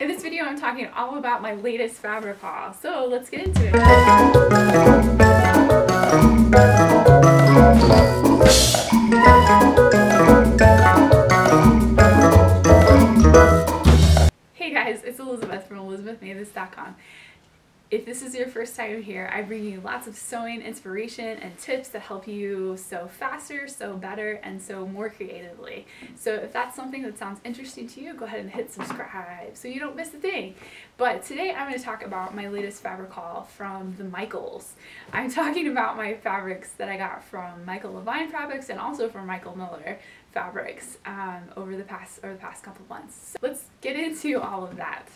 In this video, I'm talking all about my latest fabric haul, so let's get into it. Hey guys, it's Elizabeth from ElizabethMavis.com. If this is your first time here, I bring you lots of sewing inspiration and tips that help you sew faster, sew better, and sew more creatively. So if that's something that sounds interesting to you, go ahead and hit subscribe so you don't miss a thing. But today I'm going to talk about my latest fabric haul from the Michaels. I'm talking about my fabrics that I got from Levine Fabrics and also from Michael Miller Fabrics over the past couple months. So let's get into all of that.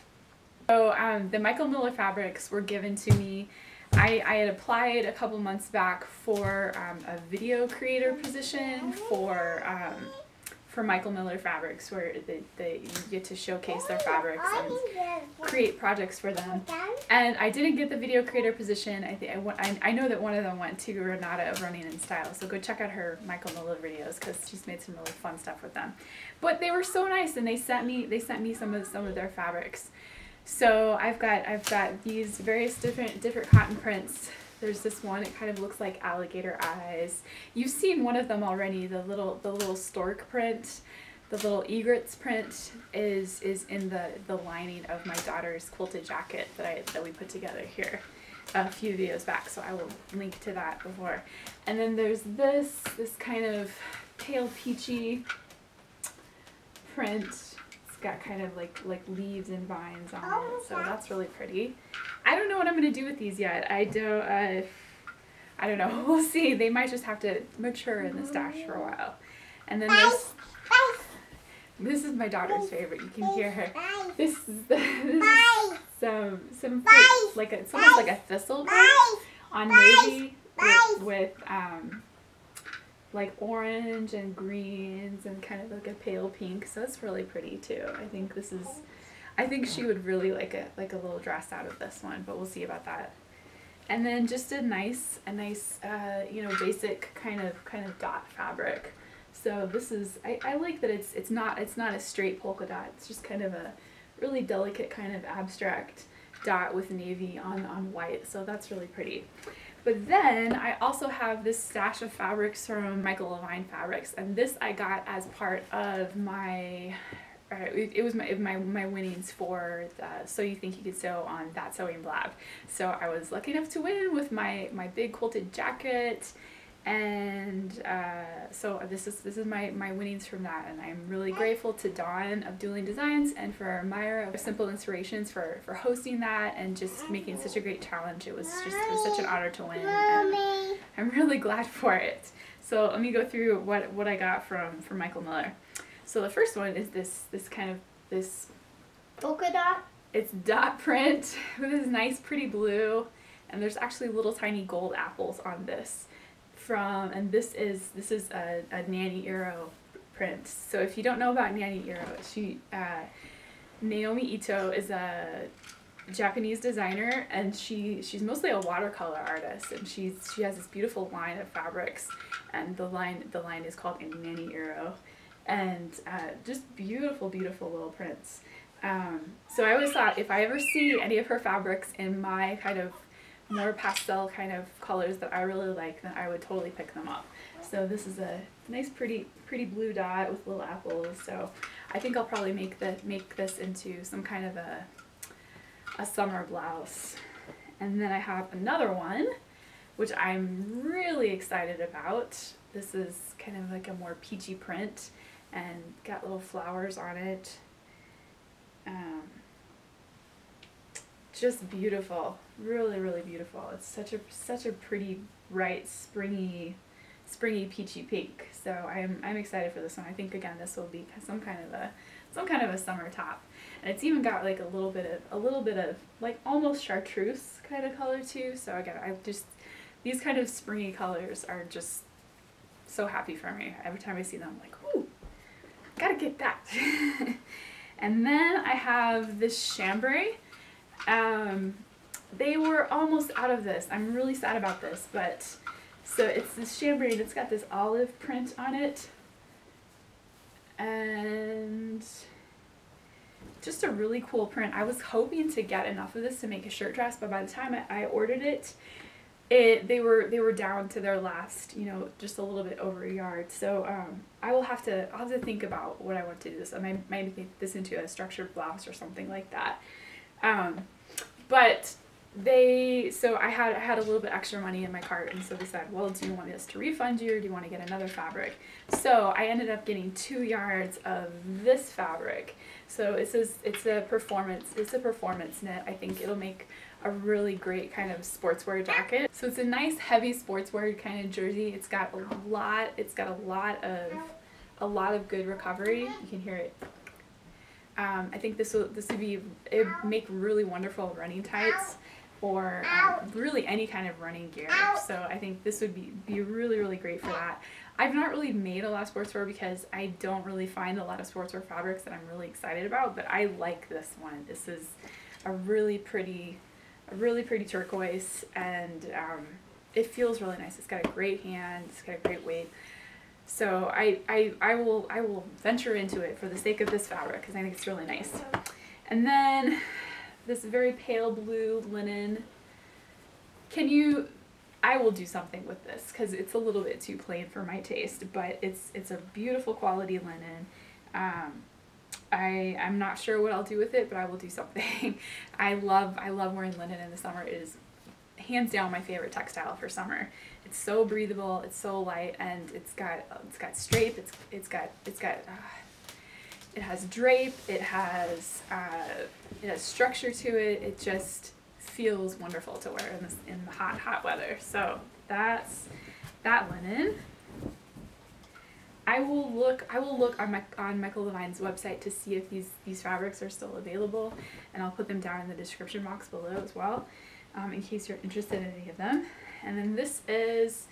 So the Michael Miller fabrics were given to me. I had applied a couple months back for a video creator position for Michael Miller Fabrics, where you get to showcase their fabrics and create projects for them. And I didn't get the video creator position. I know that one of them went to Renata of Running in Style, so go check out her Michael Miller videos because she's made some really fun stuff with them. But they were so nice, and they sent me some of their fabrics. So I've got these various different cotton prints. There's this one, it kind of looks like alligator eyes. You've seen one of them already, the little stork print. The little egrets print is in the lining of my daughter's quilted jacket that we put together here a few videos back, so I will link to that before. And then there's this kind of pale peachy print. Got kind of like leaves and vines on it, so that's really pretty. I don't know what I'm gonna do with these yet. I don't know. We'll see. They might just have to mature in the stash for a while. And then this is my daughter's favorite. You can hear her. This is some fruit, it's almost like a thistle print on navy with like orange and greens and kind of like a pale pink, so it's really pretty too. I think she would really like a little dress out of this one, but we'll see about that. And then just a nice you know, basic kind of dot fabric. So this is, I like that it's not a straight polka dot. It's just kind of a really delicate kind of abstract dot with navy on white, so that's really pretty. But then I also have this stash of fabrics from Michael Levine Fabrics, and this I got as part of my, it was my winnings for the So You Think You Could Sew on That Sewing Blab. So I was lucky enough to win with my big quilted jacket, and so this is my winnings from that, and I'm really grateful to Dawn of Dueling Designs and for Myra of Simple Inspirations for hosting that and just making such a great challenge. It was such an honor to win, and I'm really glad for it. So let me go through what I got from Michael Miller. So the first one is this polka dot. It's dot print with this nice pretty blue, and there's actually little tiny gold apples on this. And this is a Nanny Iro print. So if you don't know about Nanny Iro, Naomi Ito is a Japanese designer, and she's mostly a watercolor artist, and she has this beautiful line of fabrics, and the line is called Nanny Iro, and just beautiful little prints. So I always thought if I ever see any of her fabrics in my kind of more pastel kind of colors that I really like, then I would totally pick them up. So this is a nice pretty blue dot with little apples, so I think I'll probably make this into some kind of a summer blouse. And then I have another one which I'm really excited about. This is kind of like a more peachy print and got little flowers on it. Just beautiful, really beautiful. It's such a pretty, bright, springy peachy pink. So I'm excited for this one. I think again this will be some kind of a summer top, and it's even got like a little bit of like almost chartreuse kind of color too. So again, these kind of springy colors are just so happy for me. Every time I see them, I'm like, ooh, gotta get that. And then I have this chambray. They were almost out of this. I'm really sad about this, but so it's this chambray that's got this olive print on it, and just a really cool print. I was hoping to get enough of this to make a shirt dress, but by the time I ordered it, they were down to their last, you know, just a little bit over a yard. So I'll have to think about what I want to do this. I might make this into a structured blouse or something like that. But so I had a little bit extra money in my cart, and so they said, well, do you want us to refund you, or do you want to get another fabric? So I ended up getting 2 yards of this fabric. So it's a performance knit. I think it'll make a really great kind of sportswear jacket. So it's a nice heavy sportswear kind of jersey. It's got a lot of good recovery. You can hear it. I think this would make really wonderful running tights, or really any kind of running gear. So I think this would be really, really great for that. I've not really made a lot of sportswear because I don't really find a lot of sportswear fabrics that I'm really excited about, but I like this one. This is a really pretty turquoise, and it feels really nice. It's got a great hand, it's got a great weight. So I will venture into it for the sake of this fabric because I think it's really nice. And then this very pale blue linen. I will do something with this because it's a little bit too plain for my taste, but it's a beautiful quality linen. I'm not sure what I'll do with it, but I will do something. I love wearing linen in the summer. It is hands down my favorite textile for summer. It's so breathable, it's so light, and it's got strape. It has drape. It has structure to it. It just feels wonderful to wear in the hot weather. So that's that linen. I will look on Michael Levine's website to see if these fabrics are still available, and I'll put them down in the description box below as well, in case you're interested in any of them. And then this is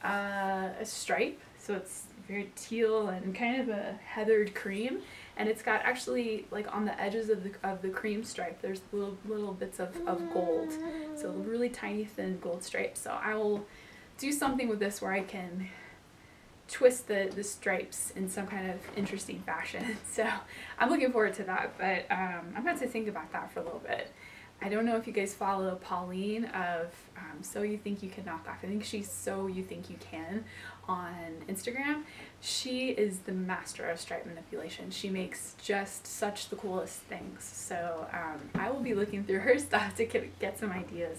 a stripe, so it's very teal and kind of a heathered cream, and it's got actually, like, on the edges of the cream stripe, there's little bits of gold, so really tiny thin gold stripes. So I will do something with this where I can twist the stripes in some kind of interesting fashion. So I'm looking forward to that, but I'm going to think about that for a little bit. I don't know if you guys follow Pauline of So You Think You Can Knock Off. I think she's So You Think You Can on Instagram. She is the master of stripe manipulation. She makes just such the coolest things. So I will be looking through her stuff to get some ideas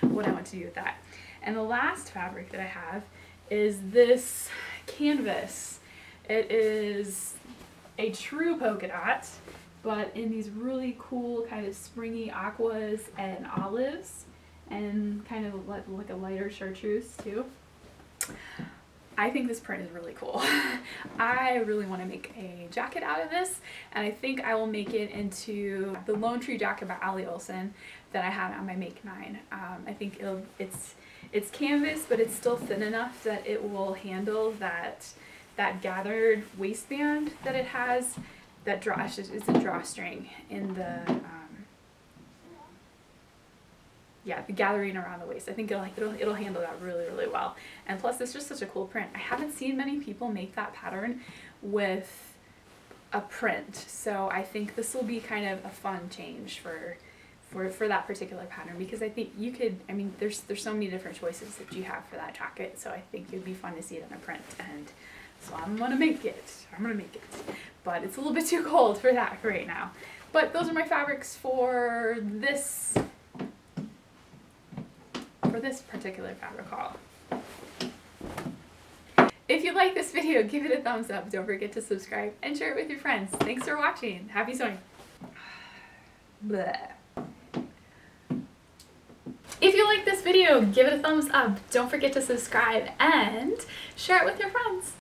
of what I want to do with that. And the last fabric that I have is this canvas. It is a true polka dot, but in these really cool kind of springy aquas and olives, and kind of like a lighter chartreuse too. I think this print is really cool. I really want to make a jacket out of this, and I think I will make it into the Lone Tree jacket by Ali Olsen that I had on my Make 9. I think it's canvas, but it's still thin enough that it will handle that gathered waistband that it has. That it's a drawstring in the the gathering around the waist. I think it'll handle that really, really well. And plus, it's just such a cool print. I haven't seen many people make that pattern with a print, so I think this will be kind of a fun change for that particular pattern, because I think you could, I mean, there's so many different choices that you have for that jacket, so I think it'd be fun to see it in a print, and so I'm gonna make it. But it's a little bit too cold for that right now. But those are my fabrics for this particular fabric haul. If you like this video, give it a thumbs up. Don't forget to subscribe and share it with your friends. Thanks for watching. Happy sewing. Bleh. If you like this video, give it a thumbs up. Don't forget to subscribe and share it with your friends.